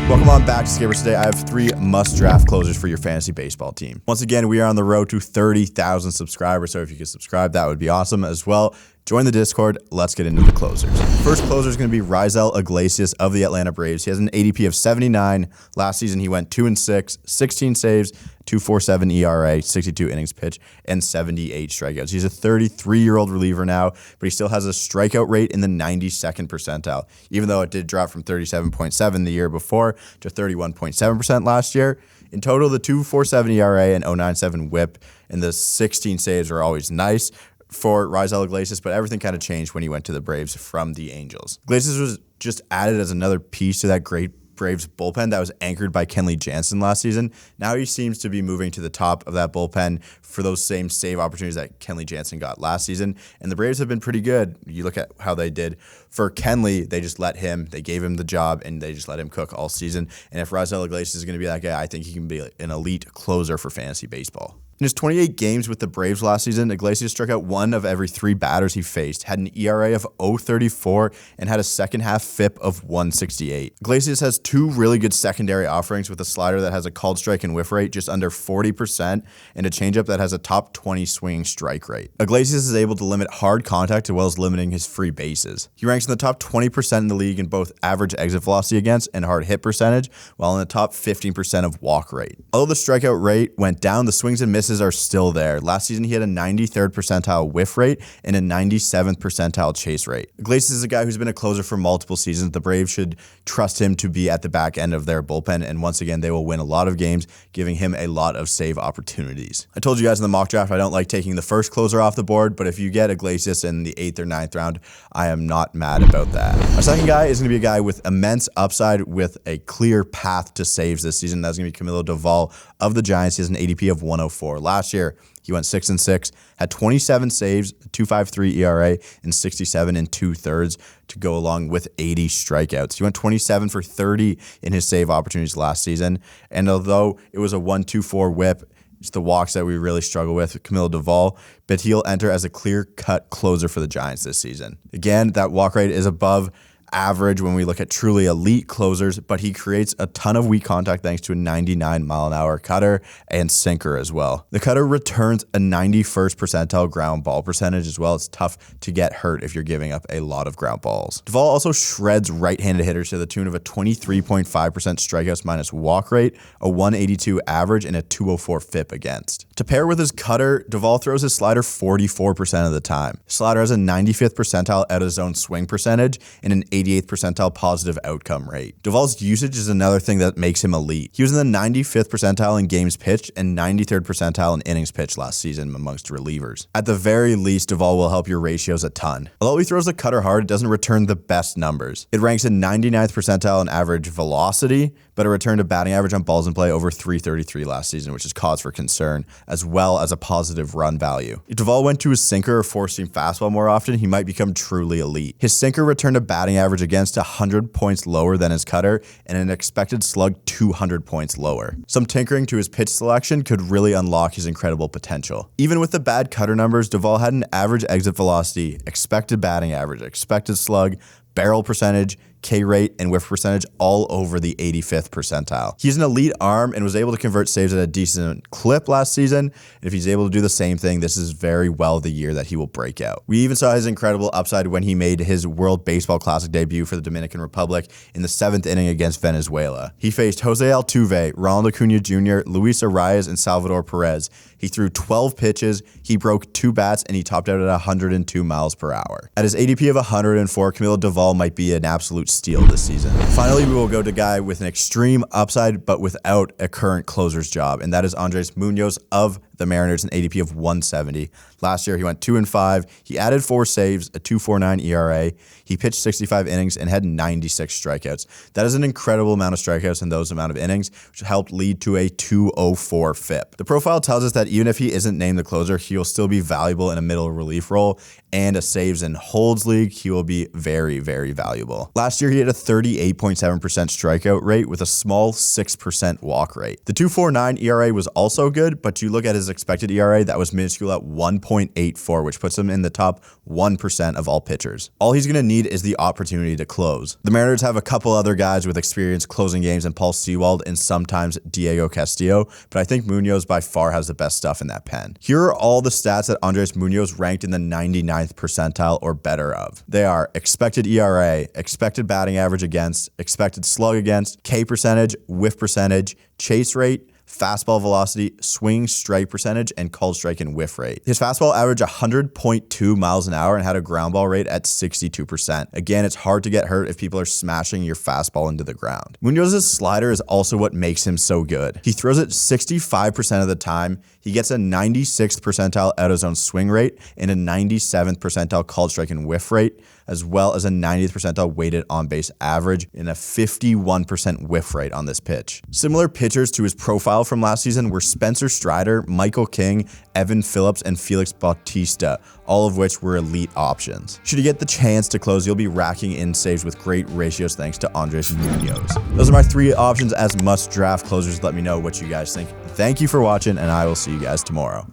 Welcome on back to Skippers. Today I have 3 must-draft closers for your fantasy baseball team. Once again, we are on the road to 30,000 subscribers, so if you could subscribe, that would be awesome as well. Join the Discord. Let's get into the closers. First closer is going to be Iglesias of the Atlanta Braves. He has an ADP of 79. Last season, he went 2-6, 16 saves, 2.47 ERA, 62 innings pitched, and 78 strikeouts. He's a 33-year-old reliever now, but he still has a strikeout rate in the 92nd percentile, even though it did drop from 37.7 the year before to 31.7% last year. In total, the 2.47 ERA and 0.97 WHIP and the 16 saves are always nice for Iglesias, but everything kind of changed when he went to the Braves from the Angels. Iglesias was just added as another piece to that great Braves bullpen that was anchored by Kenley Jansen last season. Now he seems to be moving to the top of that bullpen for those same save opportunities that Kenley Jansen got last season. And the Braves have been pretty good. You look at how they did for Kenley, they gave him the job and they just let him cook all season. And if Iglesias is going to be that guy, I think he can be an elite closer for fantasy baseball. In his 28 games with the Braves last season, Iglesias struck out 1 of every 3 batters he faced, had an ERA of 0.34, and had a second-half FIP of 1.68. Iglesias has 2 really good secondary offerings with a slider that has a called strike and whiff rate just under 40% and a changeup that has a top 20 swinging strike rate. Iglesias is able to limit hard contact as well as limiting his free bases. He ranks in the top 20% in the league in both average exit velocity against and hard hit percentage, while in the top 15% of walk rate. Although the strikeout rate went down, the swings and misses are still there. Last season, he had a 93rd percentile whiff rate and a 97th percentile chase rate. Iglesias is a guy who's been a closer for multiple seasons. The Braves should trust him to be at the back end of their bullpen, and once again, they will win a lot of games, giving him a lot of save opportunities. I told you guys in the mock draft I don't like taking the first closer off the board, but if you get Iglesias in the 8th or 9th round, I am not mad about that. Our second guy is going to be a guy with immense upside with a clear path to saves this season. That's going to be Duvall of the Giants. He has an ADP of 104. Last year, he went 6-6, had 27 saves, 2.53 ERA, and 67 2/3 to go along with 80 strikeouts. He went 27 for 30 in his save opportunities last season, and although it was a 1.24 WHIP, it's the walks that we really struggle with Duvall, but he'll enter as a clear-cut closer for the Giants this season. Again, that walk rate is above average when we look at truly elite closers, but he creates a ton of weak contact thanks to a 99-mile-an-hour cutter and sinker as well. The cutter returns a 91st percentile ground ball percentage as well. It's tough to get hurt if you're giving up a lot of ground balls. Duvall also shreds right-handed hitters to the tune of a 23.5% strikeouts minus walk rate, a 182 average, and a 204 FIP against. To pair with his cutter, Duvall throws his slider 44% of the time. His slider has a 95th percentile out of zone swing percentage and an 88th percentile positive outcome rate. Duvall's usage is another thing that makes him elite. He was in the 95th percentile in games pitched and 93rd percentile in innings pitched last season amongst relievers. At the very least, Duvall will help your ratios a ton. Although he throws the cutter hard, it doesn't return the best numbers. It ranks in 99th percentile in average velocity, but it returned a batting average on balls in play over 333 last season, which is cause for concern, as well as a positive run value. If Duvall went to his sinker or four-seam fastball more often, he might become truly elite. His sinker returned a batting average against 100 points lower than his cutter and an expected slug 200 points lower. Some tinkering to his pitch selection could really unlock his incredible potential. Even with the bad cutter numbers, Duvall had an average exit velocity, expected batting average, expected slug, barrel percentage, K rate, and whiff percentage all over the 85th percentile. He's an elite arm and was able to convert saves at a decent clip last season. And if he's able to do the same thing, this is very well the year that he will break out. We even saw his incredible upside when he made his World Baseball Classic debut for the Dominican Republic in the 7th inning against Venezuela. He faced Jose Altuve, Ronald Acuna Jr., Luis Arias, and Salvador Perez. He threw 12 pitches, he broke 2 bats, and he topped out at 102 miles per hour. At his ADP of 104, Duvall might be an absolute steal this season. Finally, we will go to a guy with an extreme upside, but without a current closer's job, and that is Munoz of the Mariners, an ADP of 170. Last year, he went 2-5. He added 4 saves, a 2.49 ERA. He pitched 65 innings and had 96 strikeouts. That is an incredible amount of strikeouts in those amount of innings, which helped lead to a 204 FIP. The profile tells us that even if he isn't named the closer, he will still be valuable in a middle relief role and a saves and holds league. He will be very, very valuable. Last year, he had a 38.7% strikeout rate with a small 6% walk rate. The 2.49 ERA was also good, but you look at his Munoz' expected ERA, that was minuscule at 1.84, which puts him in the top 1% of all pitchers. All he's going to need is the opportunity to close. The Mariners have a couple other guys with experience closing games in Paul Sewald and sometimes Diego Castillo, but I think Munoz by far has the best stuff in that pen. Here are all the stats that Andres Munoz ranked in the 99th percentile or better of. They are expected ERA, expected batting average against, expected slug against, K percentage, whiff percentage, chase rate, fastball velocity, swing strike percentage, and called strike and whiff rate. His fastball averaged 100.2 miles an hour and had a ground ball rate at 62%. Again, it's hard to get hurt if people are smashing your fastball into the ground. Munoz's slider is also what makes him so good. He throws it 65% of the time. He gets a 96th percentile out of zone swing rate and a 97th percentile called strike and whiff rate, as well as a 90th percentile weighted on base average and a 51% whiff rate on this pitch. Similar pitchers to his profile from last season were Spencer Strider, Michael King, Evan Phillips, and Felix Bautista, all of which were elite options. Should you get the chance to close, you'll be racking in saves with great ratios thanks to Andres Munoz. Those are my 3 options as must draft closers. Let me know what you guys think. Thank you for watching, and I will see you guys tomorrow.